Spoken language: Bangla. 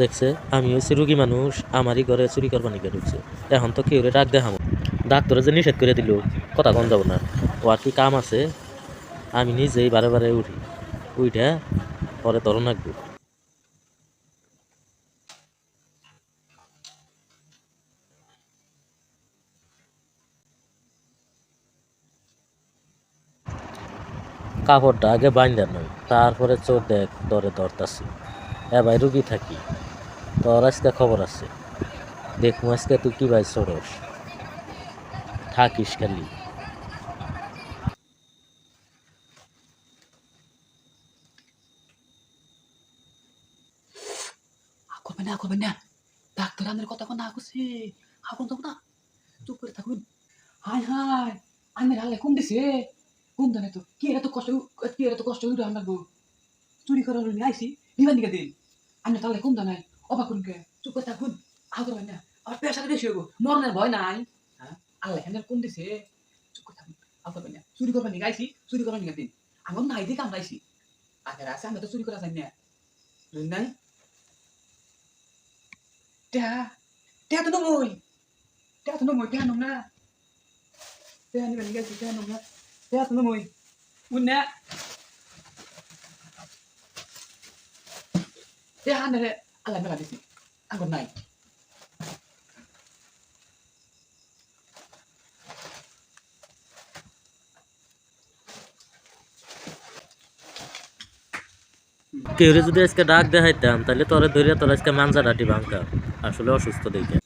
দেখছে আমি হচ্ছে রুগী মানুষ, আমারই ঘরে চুরি করবার নিকে ঢুকছে। এখন তো কেউ ডাক দেখাম, ডাক্তারে যে নিষেধ করে দিল, কথা কন যাব না। ও আর কি কাম আছে, আমি নিজেই বারে বারে উঠি, উইটা পরে ধরন রাখবো। কাপড়টা আগে বাইন্দার নয়, তারপরে চোর দেখ দরে ধরতাছি। ভাই রুগী থাকি, তোর আজকে খবর আছে, দেখবো আজকে তুই কি ভাই চড়স, থাকিস খালি। করবেন না ডাক্তার আমাদের কথা না করছে আপন তো না চুপ করে থাকুন হাই হাই আমি হালে কম দিছে কম দানে তো কি এরা তো কষ্ট উঠে আমরা চুরি করার নিয়ে আইসি নিবান দিকে দিন আমি তাহলে কম দানাই অবাক করুন কে চুপ করে থাকুন করবেন না আর পেশাটা বেশি হইব মরনের ভয় নাই হ্যাঁ আল্লাহ এখানে কম দিছে চুপ করে থাকুন করবেন না চুরি করবেন নিয়ে আইসি চুরি করার নিয়ে দিন আমার নাই দিকে আমরা আইসি আগের আছে আমরা তো চুরি করা যাই না নাই Tia, tia tu nungui. Tia tu nungui, tia nung na. Tia ni balik lagi, tia nung na. Tia tu nungui. Bunda. Tia anda le, alam bela di sini. Angkut naik. কেউ যদি আজকে ডাক দেখাইতাম, তাহলে তোরে ধরে তোর আজকে মানজা ডাটি ভাঙতাম, আসলে অসুস্থ দেখে।